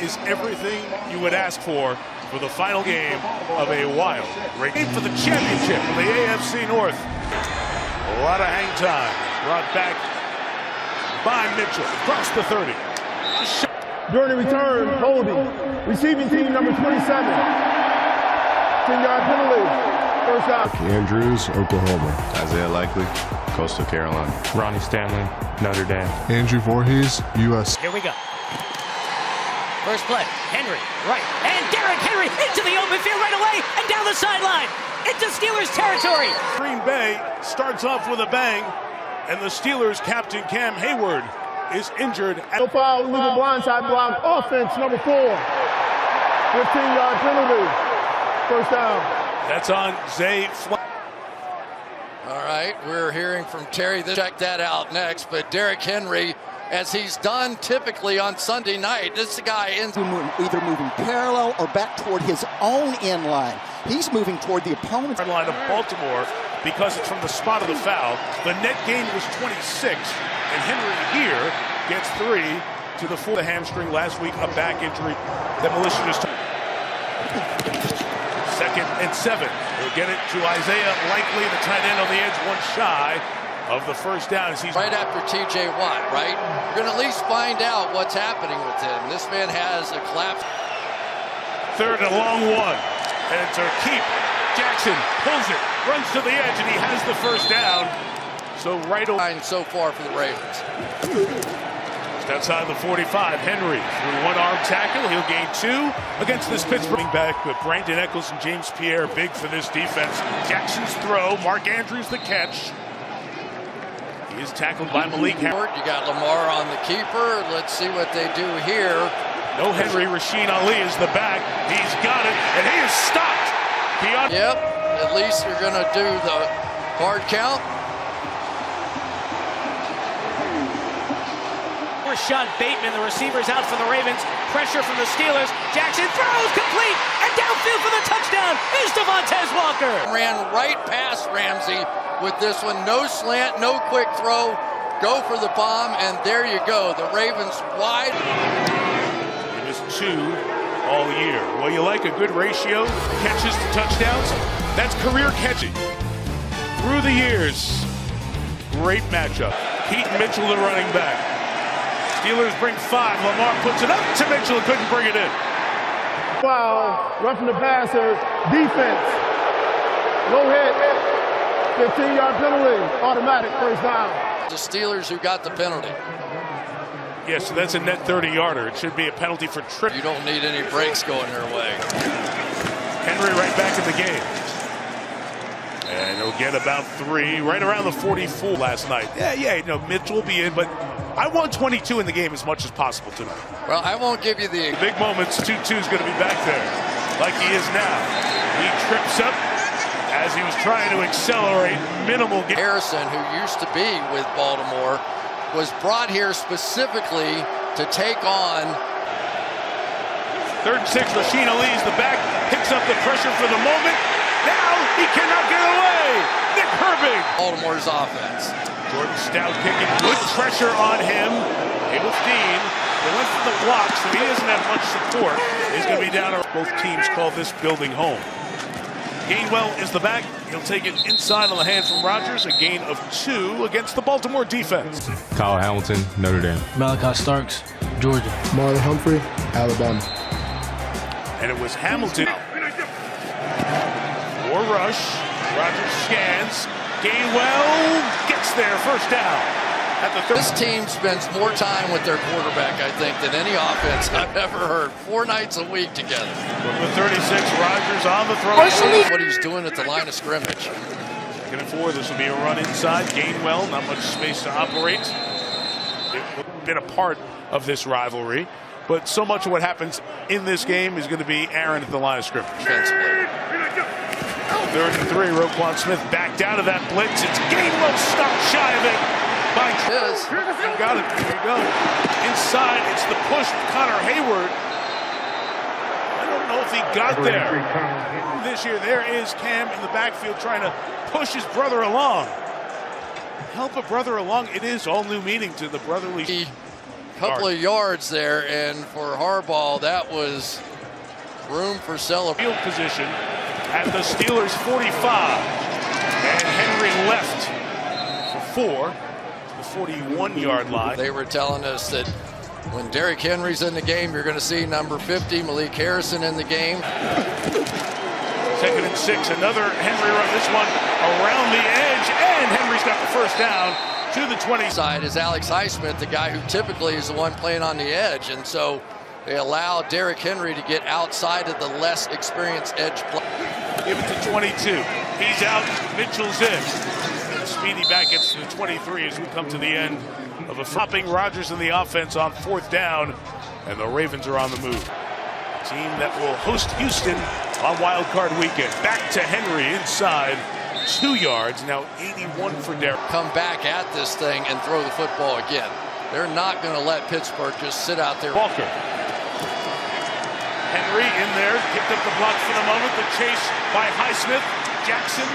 is everything you would ask for the final game of a wild game for the championship of the AFC North. A lot of hang time brought back by Mitchell across the 30. During the return, holding. Receiving team number 27. 10-yard penalty. First out. Andrews, Oklahoma. Isaiah Likely, Coastal Carolina. Ronnie Stanley, Notre Dame. Andrew Voorhees, U.S. Here we go. First play, Henry, right, and Derrick Henry into the open field right away and down the sideline into Steelers territory. Green Bay starts off with a bang, and the Steelers captain Cam Hayward is injured. No foul, illegal blindside block. Offense number 4. 15-yard penalty. First down. That's on Zay Flynn. All right, we're hearing from Terry. Check that out next. But Derrick Henry, as he's done typically on Sunday night, this guy either moving parallel or back toward his own end line. He's moving toward the opponent's line of Baltimore because it's from the spot of the foul. The net gain was 26, and Henry here gets 3 to the 4. The hamstring last week, a back injury. Demolition is 2nd and 7. We'll get it to Isaiah Likely, the tight end on the edge, one shy of the first down. As he's right after T.J. Watt, right? We're going to at least find out what's happening with him. This man has a collapse. 3rd and long one. And it's a keep. Jackson pulls it, runs to the edge, and he has the first down. So right over. So far for the Ravens. Just outside the 45, Henry through one-arm tackle. He'll gain 2 against this Pittsburgh back. But Brandon Eccles and James Pierre big for this defense. Jackson's throw. Mark Andrews the catch. He is tackled by Malik Howard. You got Lamar on the keeper. Let's see what they do here. No Henry. Rasheen Ali is the back. He's got it, and he is stopped. Yep. At least you're going to do the hard count. Rashad Bateman, the receiver's out for the Ravens. Pressure from the Steelers. Jackson throws complete, and downfield for the touchdown is Devontae Walker. Ran right past Ramsey with this one. No slant, no quick throw. Go for the bomb, and there you go. The Ravens wide. It was 2 all year. Well, you like a good ratio, catches to touchdowns. That's career catching. Through the years, great matchup. Pete Mitchell, the running back. Steelers bring 5. Lamar puts it up to Mitchell, couldn't bring it in. Foul, roughing the passer, defense. No hit. 15-yard penalty, automatic first down. The Steelers who got the penalty. Yeah, so that's a net 30-yarder. It should be a penalty for trip. You don't need any breaks going their way. Henry right back in the game. And he'll get about 3, right around the 44 last night. Yeah, Mitch will be in, but I want 22 in the game as much as possible tonight. Well, I won't give you the big moments. 2-2 is going to be back there, like he is now. He trips up as he was trying to accelerate. Minimal. Harrison, who used to be with Baltimore, was brought here specifically to take on. 3rd and 6, Rasheen Ali's the back, picks up the pressure for the moment. Now he cannot get away. Nick Herbig. Baltimore's offense. Jordan Stout kicking, good pressure on him. It was Dean. They went for the block, so he doesn't have much support. He's going to be down. Both teams call this building home. Gainwell is the back. He'll take it inside on the hand from Rodgers. A gain of 2 against the Baltimore defense. Kyle Hamilton, Notre Dame. Malachi Starks, Georgia. Marlon Humphrey, Alabama. And it was Hamilton. More rush. Rodgers scans. Gainwell gets there. First down. At the this team spends more time with their quarterback, I think, than any offense I've ever heard. 4 nights a week together. From the 36, Rodgers on the throw. What he's doing at the line of scrimmage. 2nd and 4. This will be a run inside. Gainwell, not much space to operate. They've been a part of this rivalry, but so much of what happens in this game is going to be Aaron at the line of scrimmage. 3rd and 3. Roquan Smith backed out of that blitz. It's Gainwell stopped shy of it. You got it. There you go. Inside, it's the push of Connor Hayward. I don't know if he got there. This year, there is Cam in the backfield trying to push his brother along. Help a brother along. It is all new meaning to the brotherly. Couple of yards there, and for Harbaugh, that was room for celebration. Field position at the Steelers 45. And Henry left for 4 to the 41-yard line. They were telling us that when Derrick Henry's in the game, you're going to see number 50, Malik Harrison, in the game. 2nd and 6, another Henry run. This one around the edge, and Henry's got the first down to the 20. Side is Alex Highsmith, the guy who typically is the one playing on the edge, and so they allow Derrick Henry to get outside of the less experienced edge play. Give it to 22. He's out. Mitchell's in. Speedy back gets to the 23 as we come to the end of a flopping Rodgers in the offense on 4th down, and the Ravens are on the move. Team that will host Houston on Wild Card Weekend. Back to Henry inside, 2 yards. Now 81 for Derrick. Come back at this thing and throw the football again. They're not going to let Pittsburgh just sit out there. Walker. Henry in there, picked up the block for the moment. The chase by Highsmith. Jackson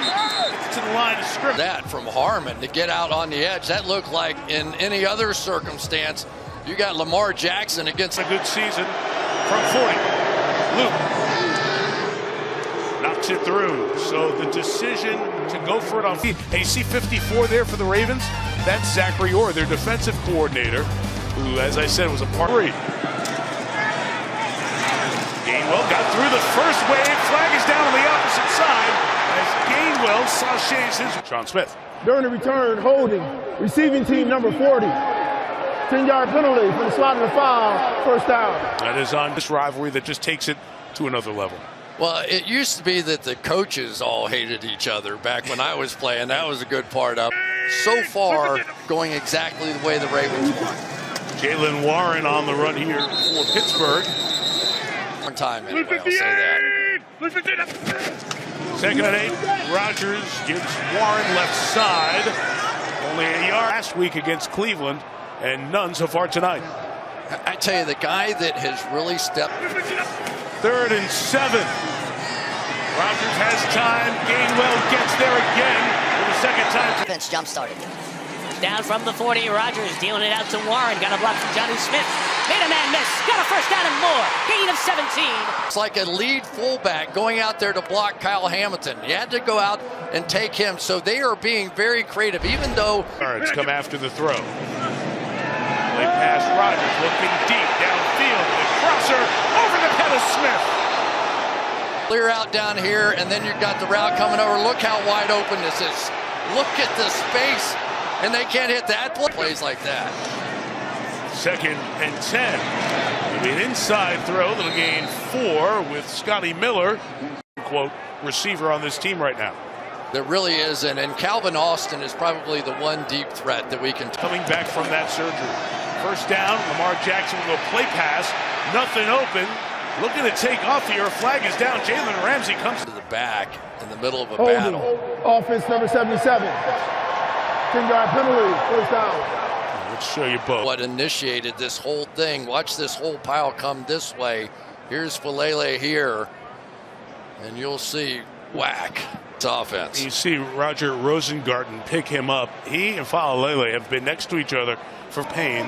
to the line of scrimmage. That from Harmon to get out on the edge. That looked like in any other circumstance, you got Lamar Jackson against a good season from 40. Luke knocks it through. So the decision to go for it on AC 54 there for the Ravens. That's Zachary Orr, their defensive coordinator, who, as I said, was a part 3. Gainwell got through the first wave. Flag is down on the opposite side as Gainwell sachets his. Sean Smith. During the return, holding, receiving team number 40. 10-yard penalty for the slot of the foul, first down. That is on this rivalry that just takes it to another level. Well, it used to be that the coaches all hated each other back when I was playing. That was a good part of it. So far, going exactly the way the Ravens want. Jalen Warren on the run here for Pittsburgh. One time anyway, I'll say that. 2nd and 8. Rodgers gives Warren left side. Only a yard last week against Cleveland, and none so far tonight. I tell you, the guy that has really stepped. 3rd and 7. Rodgers has time. Gainwell gets there again for the 2nd time. Defense jump started. Down from the 40, Rodgers dealing it out to Warren. Got a block from Johnny Smith. Made a man miss. Got a first down and more. Gain of 17. It's like a lead fullback going out there to block Kyle Hamilton. You had to go out and take him. So they are being very creative, even though. Cards come after the throw. They pass Rodgers looking deep downfield. The crosser over the head of Smith. Clear out down here, and then you've got the route coming over. Look how wide open this is. Look at the space. And they can't hit that plays like that. 2nd and 10. It'll be an inside throw. That'll gain 4 with Scotty Miller, quote, receiver on this team right now. There really is, and Calvin Austin is probably the one deep threat that we can. Coming back from that surgery. First down, Lamar Jackson will go play pass. Nothing open. Looking to take off here. Flag is down. Jalen Ramsey comes to the back in the middle of a holding. battle. Offense number 77. 10-yard penalty, first down. Let's show you both. What initiated this whole thing? Watch this whole pile come this way. Here's Falele here, and you'll see whack. It's offense. You see Roger Rosengarten pick him up. He and Falele have been next to each other for pain.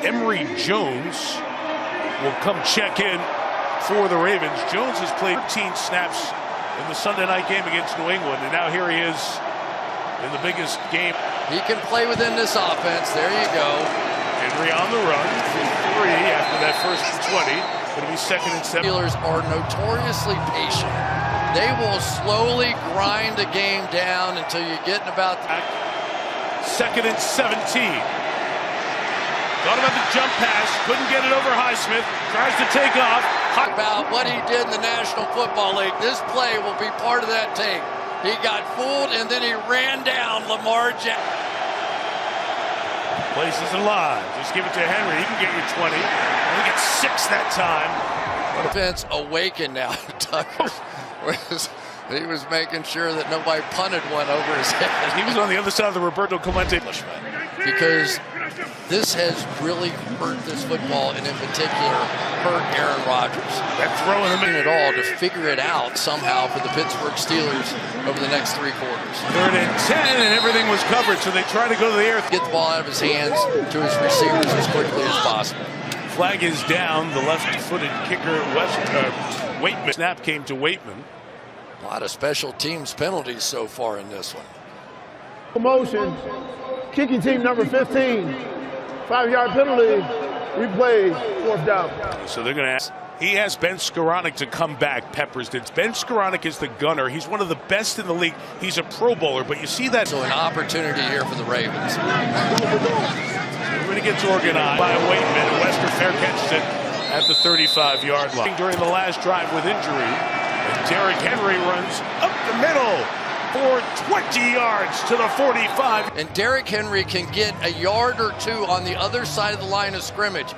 Emory Jones will come check in for the Ravens. Jones has played 13 snaps in the Sunday night game against New England, and now here he is in the biggest game. He can play within this offense. There you go. Henry on the run for 3 after that first 20. It'll be 2nd and 7. Steelers are notoriously patient. They will slowly grind the game down until you get in about 2nd and 17. Thought about the jump pass, couldn't get it over Highsmith. Tries to take off. About what he did in the National Football League. This play will be part of that tape. He got fooled, and then he ran down Lamar Jackson. Place is alive. Just give it to Henry. He can get you 20. Only gets 6 that time. Defense awakened now. Tucker he was making sure that nobody punted one over his head. He was on the other side of the Roberto Clemente. Because This has really hurt this football, and in particular, hurt Aaron Rodgers. They're throwing him in At all to figure it out somehow for the Pittsburgh Steelers over the next 3 quarters. 3rd and 10, and everything was covered, so they try to go to the air. Get the ball out of his hands to his receivers as quickly as possible. Flag is down. The left-footed kicker, Waitman. Snap came to Waitman. A lot of special teams penalties so far in this one. Promotion. Kicking team number 15. 5-yard penalty. Replay. 4th down. So they're going to ask. He has Ben Skoranek to come back. Peppers did. Ben Skoranek is the gunner. He's one of the best in the league. He's a Pro Bowler, but you see that. So an opportunity here for the Ravens. Everybody gets organized by Waitman. Wester fair catches it at the 35-yard line. During the last drive with injury, and Derrick Henry runs up the middle for 20 yards to the 45. And Derrick Henry can get a yard or 2 on the other side of the line of scrimmage.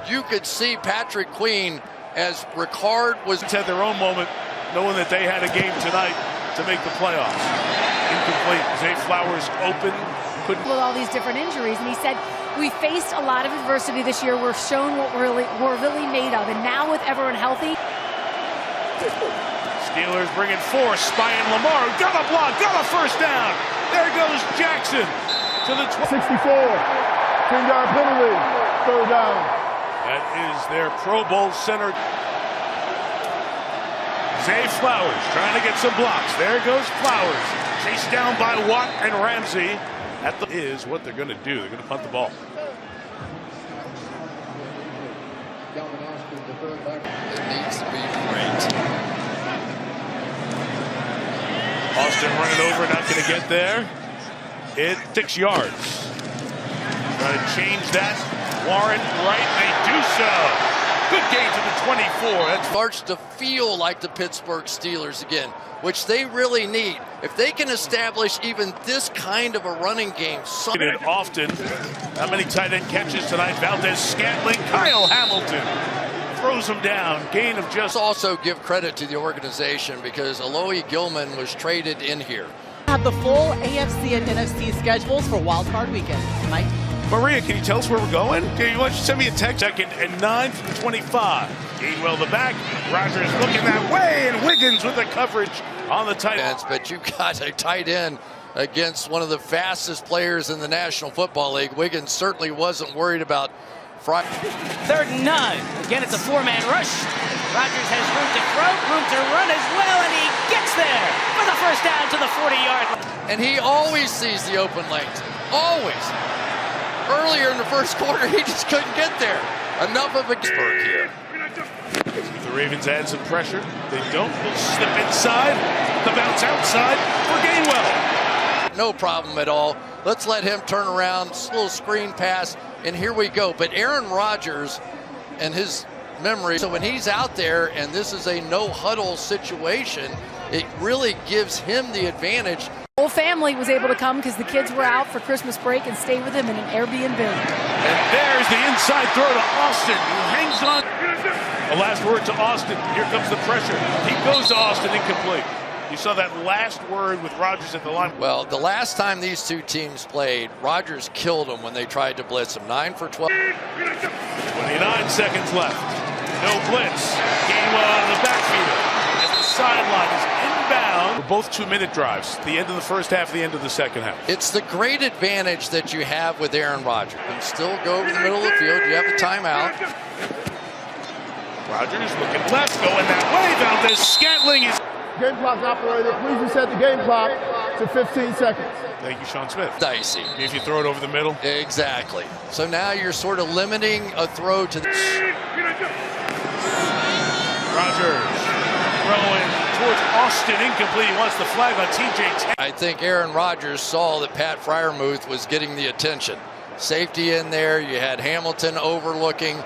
You could see Patrick Queen as Ricard was had their own moment, knowing that they had a game tonight to make the playoffs. Incomplete. Zay Flowers open. Couldn't. With all these different injuries, and he said, we faced a lot of adversity this year. We're shown what we're really made of, and now with everyone healthy. Steelers bringing force, spying Lamar, got a block, got a first down. There goes Jackson to the 64. 10-yard penalty. 3rd down. That is their Pro Bowl center. Zay Flowers trying to get some blocks. There goes Flowers. Chased down by Watt and Ramsey. That is what they're going to do. They're going to punt the ball. It needs to be great. Austin running over, not going to get there. It's 6 yards. Trying to change that. Warren right, they do so. Good gain to the 24. That starts to feel like the Pittsburgh Steelers again, which they really need. If they can establish even this kind of a running game. Often, how many tight end catches tonight? Valdez Scantling, Kyle Hamilton throws him down. Gain of just. Also give credit to the organization because Alohi Gilman was traded in here. Have the full AFC and NFC schedules for Wild Card Weekend. Mike? Maria, can you tell us where we're going? Okay, you want to send me a text? 2nd and 9 from 25. Gainwell the back. Rogers looking that way, and Wiggins with the coverage on the tight end. But you got a tight end against one of the fastest players in the National Football League. Wiggins certainly wasn't worried about Friday. 3rd and 9. Again, it's a 4-man rush. Rodgers has room to throw, room to run as well, and he gets there for the first down to the 40-yard line. And he always sees the open lanes. Always. Earlier in the first quarter, he just couldn't get there. Enough of a Pittsburgh here. The Ravens add some pressure. They don't. They'll slip inside. The bounce outside for Gainwell. No problem at all. Let's let him turn around. Little screen pass, and here we go. But Aaron Rodgers and his memory. So when he's out there, and this is a no-huddle situation, it really gives him the advantage. The whole family was able to come because the kids were out for Christmas break and stay with him in an Airbnb. And there's the inside throw to Austin, who hangs on. The last word to Austin. Here comes the pressure. He goes to Austin, incomplete. You saw that last word with Rodgers at the line. Well, the last time these two teams played, Rodgers killed them when they tried to blitz him. 9 for 12. 29 seconds left. No blitz. Gainwell out of the backfield. As the sideline is inbound. Both 2-minute drives. The end of the first half, the end of the second half. It's the great advantage that you have with Aaron Rodgers. You can still go over the middle of the field. You have the timeout. Rodgers looking left, going that way. Valdez Scantling is. Game clock operator, please reset the game clock to 15 seconds. Thank you, Sean Smith. Dicey. If you throw it over the middle. Exactly. So now you're sort of limiting a throw to the. Rodgers throwing towards Austin, incomplete. He wants the flag on TJ. I think Aaron Rodgers saw that Pat Freiermuth was getting the attention. Safety in there. You had Hamilton overlooking.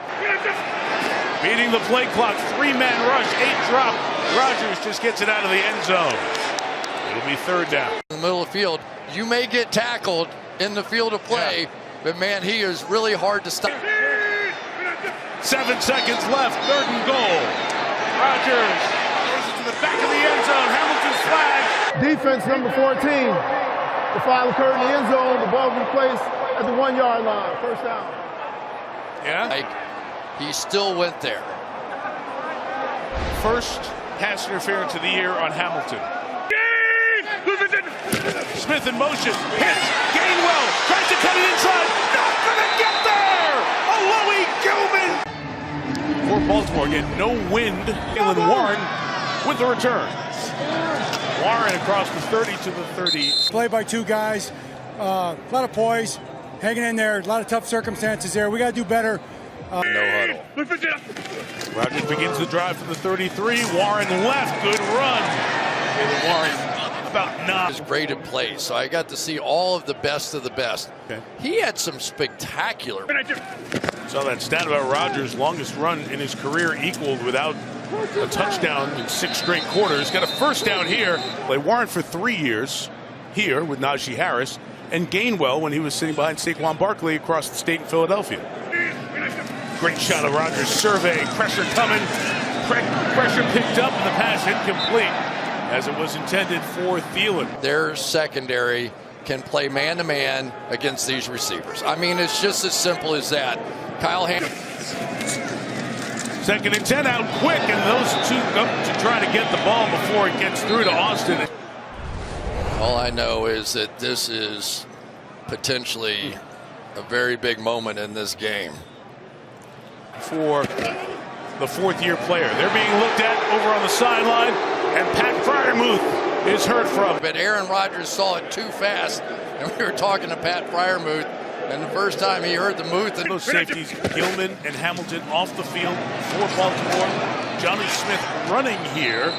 Beating the play clock. 3-man rush. 8 drop. Rodgers just gets it out of the end zone. It'll be 3rd down. In the middle of the field, you may get tackled in the field of play, but man, he is really hard to stop. 7 seconds left. 3rd and goal. Rodgers throws it to the back of the end zone. Hamilton's flag. Defense number 14. The foul occurred in the end zone. The ball was placed at the 1 yard line. First down. Yeah. Like, he still went there. First pass interference of the year on Hamilton. Smith in motion. Hits. Gainwell tries to cut it inside. Not gonna get there. A Louie Gilman. For Baltimore, again, no wind. Jalen Warren with the return. Warren across the 30 to the 30. Play by two guys. A lot of poise. Hanging in there. A lot of tough circumstances there. We got to do better. No huddle. Rodgers begins the drive from the 33. Warren left. Good run. Warren about 9. Is great in play, so I got to see all of the best of the best. Okay. He had some spectacular. Saw that stat about Rodgers' longest run in his career equaled without a touchdown in 6 straight quarters. Got a first down here. Played Warren for 3 years here with Najee Harris, and Gainwell when he was sitting behind Saquon Barkley across the state in Philadelphia. Great shot of Rodgers' survey. Pressure coming. Pressure picked up and the pass incomplete as it was intended for Thielen. Their secondary can play man-to-man against these receivers. I mean, it's just as simple as that. Kyle Hamilton. 2nd and 10 out quick, and those two go to try to get the ball before it gets through to Austin. All I know is that this is potentially a very big moment in this game. For the 4th-year player. They're being looked at over on the sideline, and Pat Freiermuth is heard from. But Aaron Rodgers saw it too fast, and we were talking to Pat Freiermuth, and the first time he heard the Muth. And those safeties, Gilman and Hamilton off the field for Baltimore. Johnny Smith running here.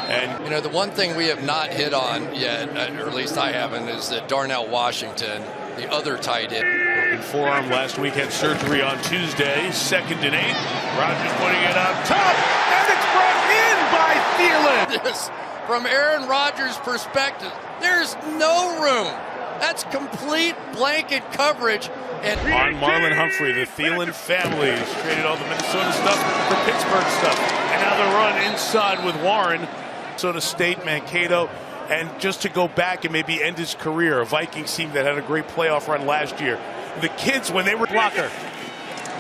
And you know, the one thing we have not hit on yet, or at least I haven't, is that Darnell Washington, the other tight end. Broken forearm last week, had surgery on Tuesday. 2nd and 8. Rodgers putting it on top, and it's brought in by Thielen. This, from Aaron Rodgers' perspective, there's no room. That's complete blanket coverage. And on Marlon Humphrey, the Thielen family has traded all the Minnesota stuff for Pittsburgh stuff. And now the run inside with Warren. Minnesota State, Mankato. And just to go back and maybe end his career, a Vikings team that had a great playoff run last year. The kids, when they were blocker,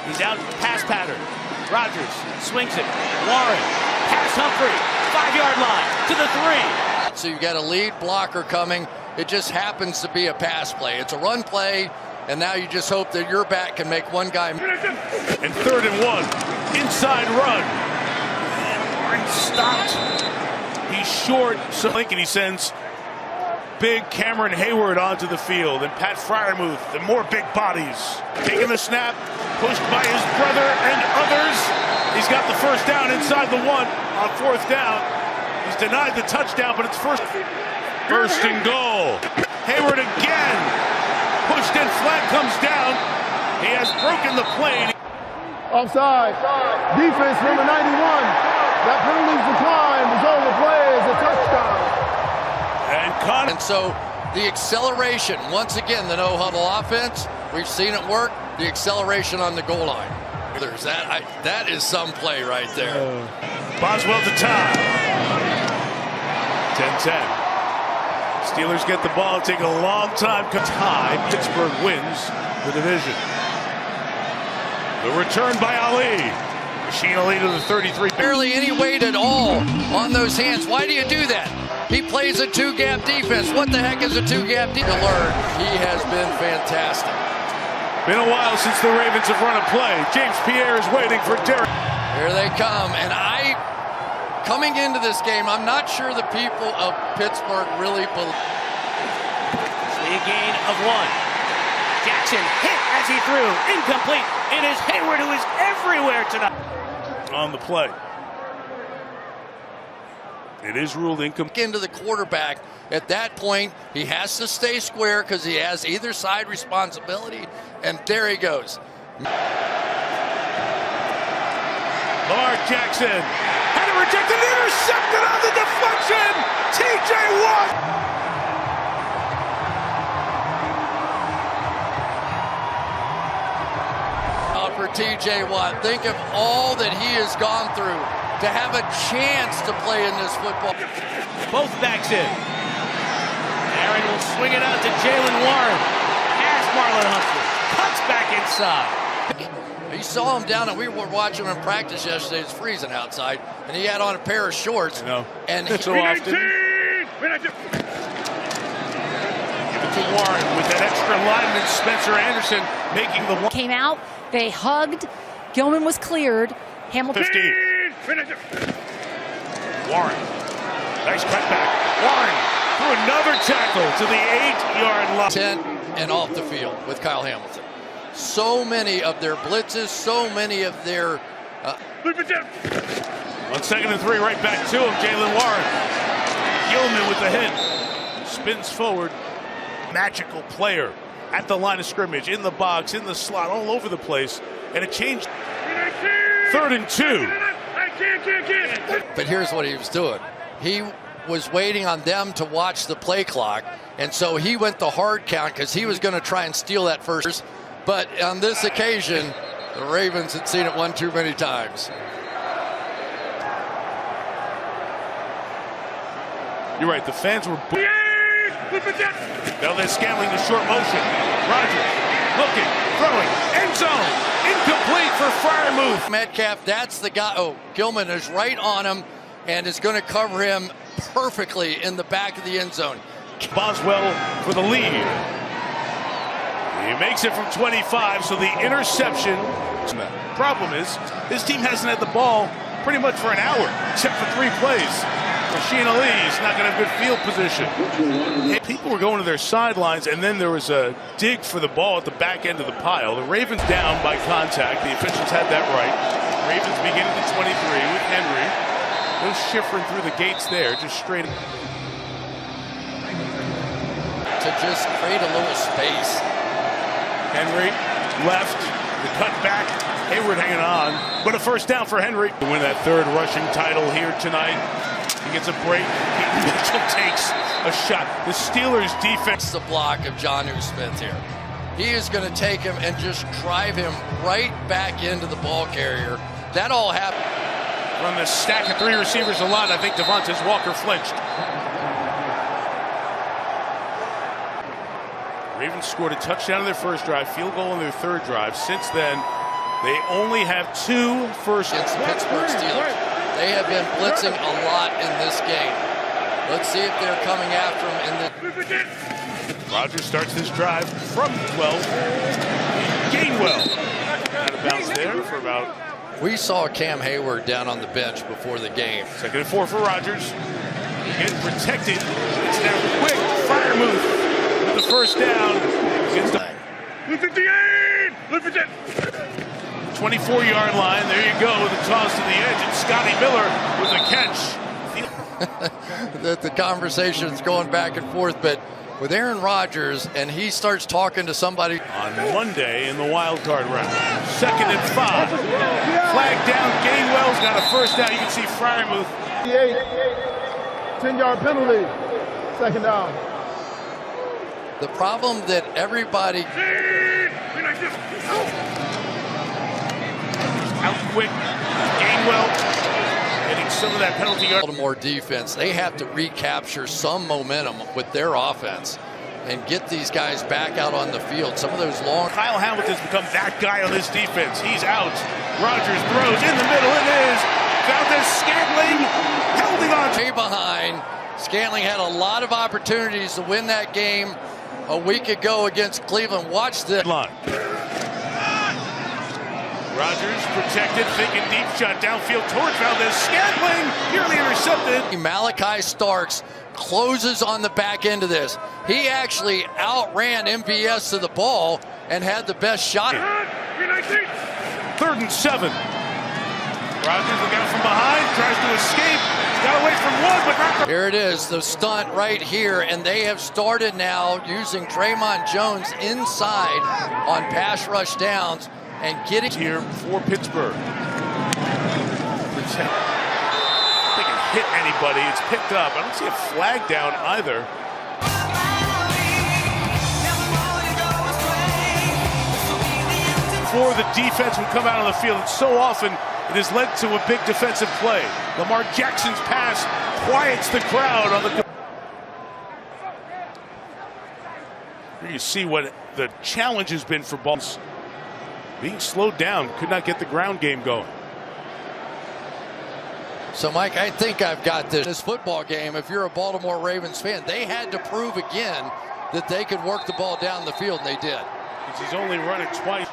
he's out pass pattern. Rodgers swings it. Warren, pass Humphrey, 5-yard line to the 3. So you got a lead blocker coming. It just happens to be a pass play. It's a run play, and now you just hope that your back can make one guy. And 3rd and 1, inside run. And Warren stopped. He's short, so Lincoln, he sends big Cameron Hayward onto the field, and Pat Freiermuth, and more big bodies. Taking the snap, pushed by his brother and others. He's got the first down inside the 1 on 4th down. He's denied the touchdown, but it's first and goal. Hayward again. Pushed in, flag comes down. He has broken the plane. Offside. Defense number 91. That penalties decline. Result of the play is a touchdown. And so the acceleration, once again, the no-huddle offense, we've seen it work. The acceleration on the goal line. That is some play right there. Boswell to tie. 10-10. Steelers get the ball, take a long time to tie. Pittsburgh wins the division. The return by Ali. Machine Ali to the 33. Barely any weight at all on those hands. Why do you do that? He plays a 2-gap defense. What the heck is a 2-gap defense? To learn, he has been fantastic. Been a while since the Ravens have run a play. James Pierre is waiting for Derek. Here they come, and coming into this game, I'm not sure the people of Pittsburgh really believe. A gain of 1. Jackson hit as he threw. Incomplete. It is Hayward who is everywhere tonight. On the play. It is ruled incomplete. Into the quarterback. At that point, he has to stay square because he has either side responsibility. And there he goes. Lamar Jackson had it rejected, intercepted on the deflection. T.J. Watt. For T.J. Watt, think of all that he has gone through to have a chance to play in this football. Both backs in. Aaron will swing it out to Jalen Warren. Pass Marlon Humphrey cuts back inside. You saw him down, and we were watching him in practice yesterday. It's freezing outside, and he had on a pair of shorts. And so often. Give it to Warren with that extra lineman, Spencer Anderson, making the one. Came out, they hugged. Gilman was cleared. Hamilton. 15. Warren. Nice cutback. Warren threw another tackle to the 8-yard line. 10 and off the field with Kyle Hamilton. So many of their blitzes, so many of their... On 2nd and 3, right back to him, Jalen Warren. Gilman with the hit. Spins forward. Magical player at the line of scrimmage, in the box, in the slot, all over the place. And it changed. 3rd and 2. But here's what he was doing. He was waiting on them to watch the play clock. And so he went the hard count because he was going to try and steal that first. But on this occasion, the Ravens had seen it one too many times. You're right, the fans were Valdez-Scantling to short motion. Rodgers looking, throwing, end zone, incomplete for Freiermuth. Metcalf, that's the guy. Oh, Gilman is right on him and is going to cover him perfectly in the back of the end zone. Boswell for the lead. He makes it from 25, so the interception. Problem is, this team hasn't had the ball pretty much for an hour, except for 3 plays. Rasheen Ali's not going to have good field position. People were going to their sidelines, and then there was a dig for the ball at the back end of the pile. The Ravens down by contact. The officials had that right. Ravens beginning at 23 with Henry. No Schifrin through the gates there, just straight. To just create a little space. Henry left, the cut back, Hayward hanging on, but a first down for Henry. To win that 3rd rushing title here tonight. He gets a break, Mitchell takes a shot. The Steelers defense. The block of John Smith here. He is going to take him and just drive him right back into the ball carrier. That all happened. From the stack of 3 receivers a lot, I think Devontae Walker flinched. Ravens scored a touchdown in their first drive, field goal in their 3rd drive. Since then, they only have 2 first. Against the Pittsburgh Steelers. They have been blitzing a lot in this game. Let's see if they're coming after him in the... Rodgers starts this drive from 12. Gainwell out of bounds there for about... We saw Cam Hayward down on the bench before the game. 2nd and 4 for Rodgers. Getting protected. It's now quick. Freiermuth. The first down against the 24-yard line. There you go with the toss to the edge, and Scotty Miller with a catch. The conversation's going back and forth, but with Aaron Rodgers, and he starts talking to somebody on Monday in the wild card round. 2nd and 5. Flag down. Gainwell's got a first down. You can see Freiermuth. 10-yard penalty. 2nd down. The problem that everybody out quick, Gainwell getting some of that penalty yard. Baltimore defense, they have to recapture some momentum with their offense and get these guys back out on the field. Some of those long. Kyle Hamilton's become that guy on this defense. He's out. Rodgers throws in the middle. It is Valdez-Scantling holding on. Way behind. Scantling had a lot of opportunities to win that game a week ago against Cleveland. Watch this. Line. Rodgers protected, thinking deep shot downfield towards Valdez-Scantling, nearly intercepted. Malachi Starks closes on the back end of this. He actually outran MVS to the ball and had the best shot. 3rd and 7. Rodgers looking out from behind, tries to escape, got away from one, but not. Here it is, the stunt right here, and they have started now using Draymond Jones inside on pass rush downs and getting here for Pittsburgh. They can hit anybody. It's picked up. I don't see a flag down either. Before the defense would come out on the field, and so often it has led to a big defensive play. Lamar Jackson's pass quiets the crowd on the. You see what the challenge has been for Baltimore. Being slowed down, could not get the ground game going. So, Mike, I think I've got this football game. If you're a Baltimore Ravens fan, they had to prove again that they could work the ball down the field, and they did. He's only run it twice.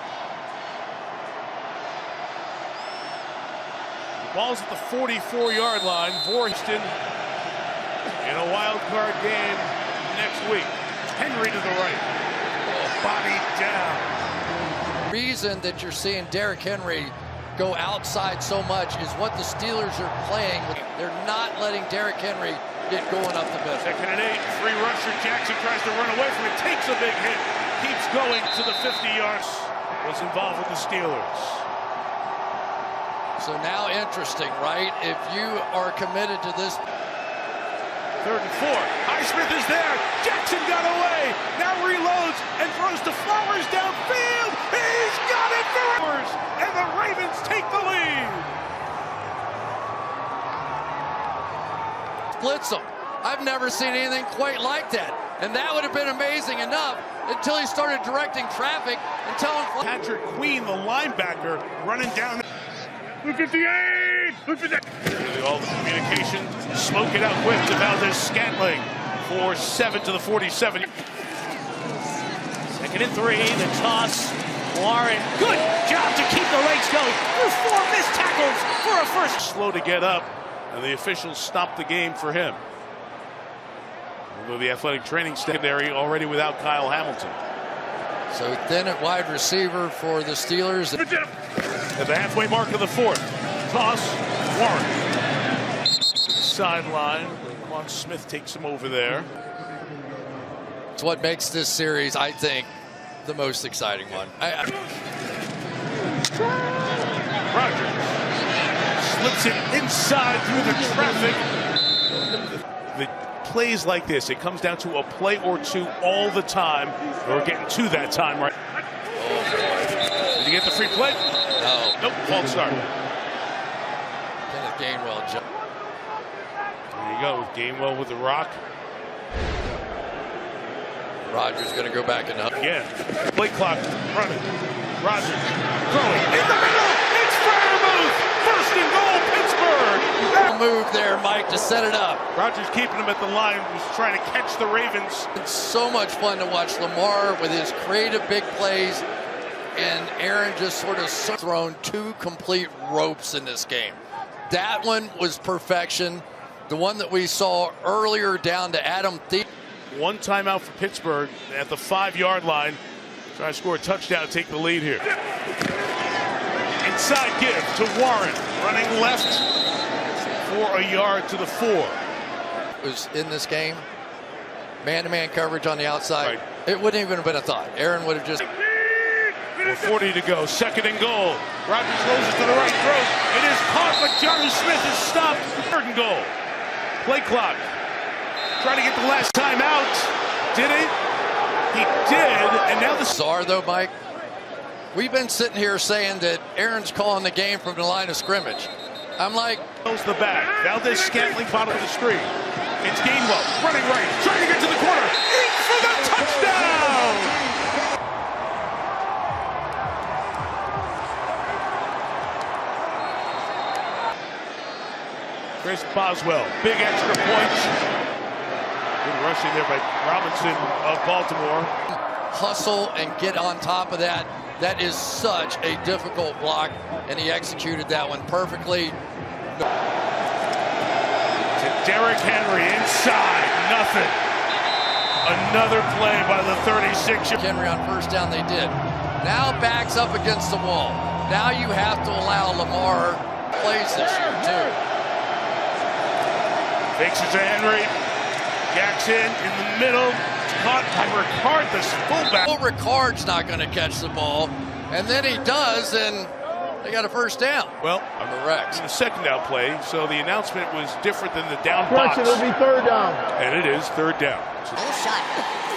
The ball's at the 44-yard line. Vorheeston in a wild card game next week. Henry to the right. Body down. The reason that you're seeing Derrick Henry go outside so much is what the Steelers are playing. They're not letting Derrick Henry get going up the middle. 2nd and 8, free rusher. Jackson tries to run away from it, takes a big hit, keeps going to the 50 yards. Was involved with the Steelers. So now interesting, right? If you are committed to this. 3rd and 4. Highsmith is there. Jackson got away. Now reloads and throws to Flowers downfield. He's got it for Flowers. And the Ravens take the lead. Blitz him. I've never seen anything quite like that. And that would have been amazing enough until he started directing traffic and telling Patrick Queen, the linebacker, running down. 58! All the communication, smoke it out quick to Valdez-Scantling for 7 to the 47. 2nd and 3, the toss. Warren, good job to keep the legs going through 4 missed tackles for a first. Slow to get up, and the officials stopped the game for him. Although the athletic training secondary already without Kyle Hamilton. So thin at wide receiver for the Steelers. At the halfway mark of the 4th. Toss, Warren. Sideline. Lamont Smith takes him over there. It's what makes this series, I think, the most exciting one. Rodgers slips it inside through the traffic. The plays like this, it comes down to a play or two all the time. We're getting to that time, right? Did you get the free play? No. Nope, false start. Kenneth Gainwell. There you go, Gainwell with the rock. Rodgers going to go back and up. Again, play clock running. Rodgers throwing in the middle. It's Fairmouth. 1st and goal, Pittsburgh. Move there, Mike, to set it up. Rodgers keeping him at the line. Was trying to catch the Ravens. It's so much fun to watch Lamar with his creative big plays, and Aaron just sort of thrown 2 complete ropes in this game. That one was perfection. The one that we saw earlier down to Adam Thielen. 1 timeout for Pittsburgh at the 5-yard line. Try to score a touchdown, take the lead here. Inside give to Warren, running left for a yard to the 4. Was in this game, man-to-man coverage on the outside. Right. It wouldn't even have been a thought. Aaron would have just. 40 to go, 2nd and goal. Rodgers throws it to the right throat. It is caught, but Johnny Smith is stopped. 3rd and goal. Play clock. Trying to get the last time out. Did it? He did, and now the... Bizarre, though, Mike. We've been sitting here saying that Aaron's calling the game from the line of scrimmage. I'm like... Close the back. Valdez-Scantling bottom of the screen. It's Gainwell running right, trying to get to the corner. In for the touchdown! Chris Boswell, big extra point. Good rushing there by Robinson of Baltimore. Hustle and get on top of that. That is such a difficult block, and he executed that one perfectly. To Derrick Henry inside, nothing. Another play by the 36. Henry on 1st down, they did. Now backs up against the wall. Now you have to allow Lamar plays this year, too. Fakes it to Henry. Jackson in the middle. Caught by Ricard, this fullback. Well, Ricard's not going to catch the ball. And then he does, and they got a 1st down. Well, correct. The 2nd down play, so the announcement was different than the down box. Correction, it'll be 3rd down. And it is 3rd down. Shot.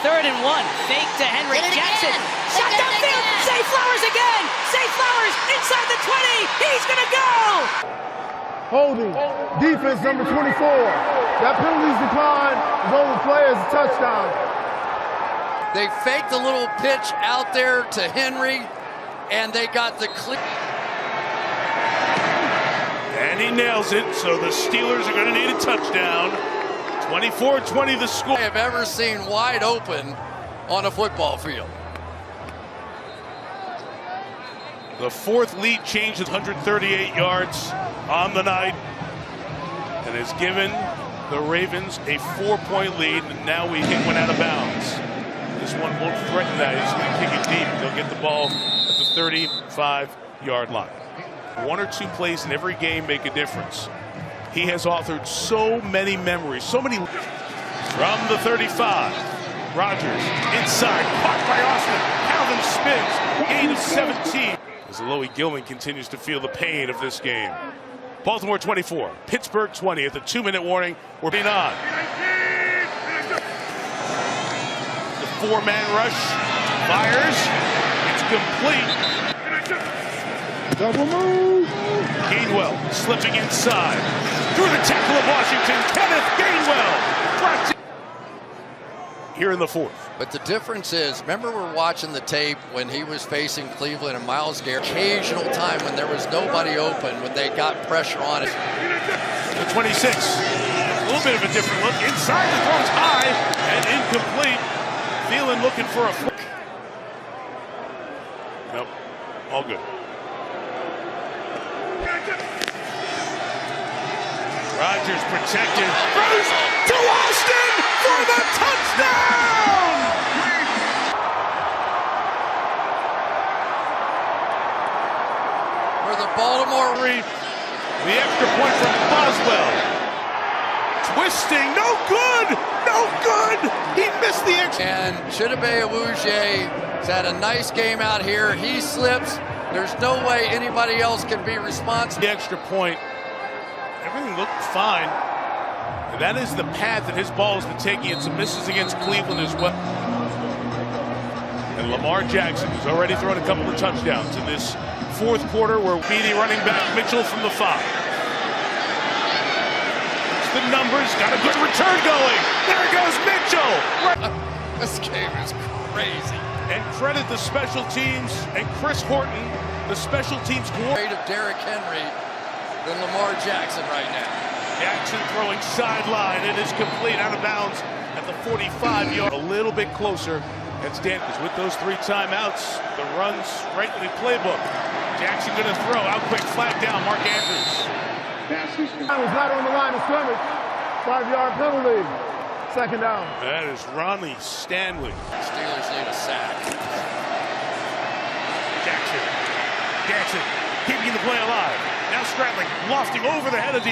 3rd and 1. Fake to Henry. Jackson. Shot downfield. Zay Flowers again. Zay Flowers inside the 20. He's going to go. Holding. Defense number 24. That penalties decline is over play as a touchdown. They faked a little pitch out there to Henry, and they got the clear. And he nails it, so the Steelers are going to need a touchdown. 24-20 the score. I have ever seen wide open on a football field. The fourth lead change is 138 yards on the night and has given the Ravens a 4-point lead. And now we kick one out of bounds. This one won't threaten that. He's going to kick it deep. They'll get the ball at the 35-yard line. One or two plays in every game make a difference. He has authored so many memories, so many. From the 35, Rodgers inside, caught by Austin. Calvin spins, gain of 17. As Alohi Gilman continues to feel the pain of this game. Baltimore 24, Pittsburgh 20 at the 2-minute warning. We're being on. The four-man rush fires. It's complete. Double move. Gainwell slipping inside. Through the tackle of Washington, Kenneth Gainwell. Here in the fourth. But the difference is, remember we're watching the tape when he was facing Cleveland and Myles Garrett. Occasional time when there was nobody open, when they got pressure on it. The 26, a little bit of a different look. Inside, the throw's high and incomplete. Thielen looking for a flick. Nope, all good. Rodgers protected. Throws to Austin for the touchdown! For the Baltimore Ravens, the extra point from Boswell. Twisting, no good! No good! He missed the extra. And Chidobe Awuzie has had a nice game out here. He slips. There's no way anybody else can be responsible. The extra point. Everything looked fine. And that is the path that his ball has been taking. It's some misses against Cleveland as well. And Lamar Jackson has already thrown a couple of touchdowns in this fourth quarter. Where Beatty running back Mitchell from the 5. It's the numbers, got a good return going. There goes Mitchell. This game is crazy. And credit the special teams and Chris Horton, the special teams coordinator. Of Derrick Henry than Lamar Jackson right now. Jackson throwing sideline. It is complete, out of bounds at the 45-yard. A little bit closer. That's Danvers with those 3 timeouts. The runs right in the playbook. Jackson going to throw out quick, flat down. Mark Andrews. That was right on the line of scrimmage. 5-yard penalty. Second down. That is Ronnie Stanley. Steelers need a sack. Jackson keeping the play alive. Now Stratling, lofting over the head of the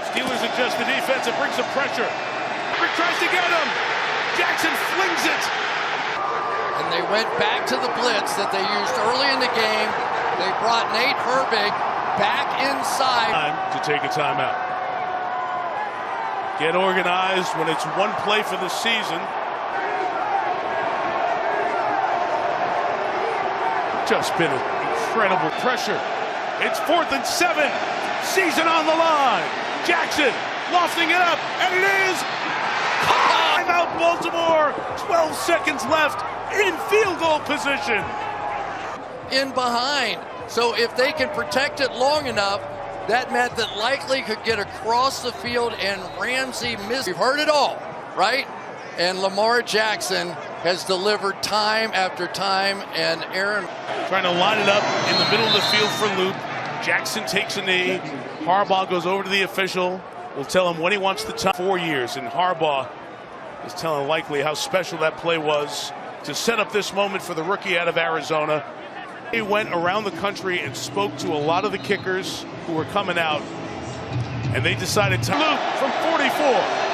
Steelers adjust the defense and bring some pressure. Rick tries to get him. Jackson flings it. And they went back to the blitz that they used early in the game. They brought Nate Herbig back inside. Time to take a timeout. Get organized when it's one play for the season. Just been incredible pressure. It's 4th and 7. Season on the line. Jackson lofting it up, and it is timeout Baltimore. 12 seconds left in field goal position. In behind. So if they can protect it long enough, that meant that Likely could get across the field and Ramsey missed. We've heard it all, right? And Lamar Jackson has delivered time after time, and Aaron trying to line it up in the middle of the field for Loop. Jackson takes a knee. Harbaugh goes over to the official. Will tell him when he wants the time. 4 years, and Harbaugh is telling Likely how special that play was to set up this moment for the rookie out of Arizona. He went around the country and spoke to a lot of the kickers who were coming out, and they decided to Loop from 44.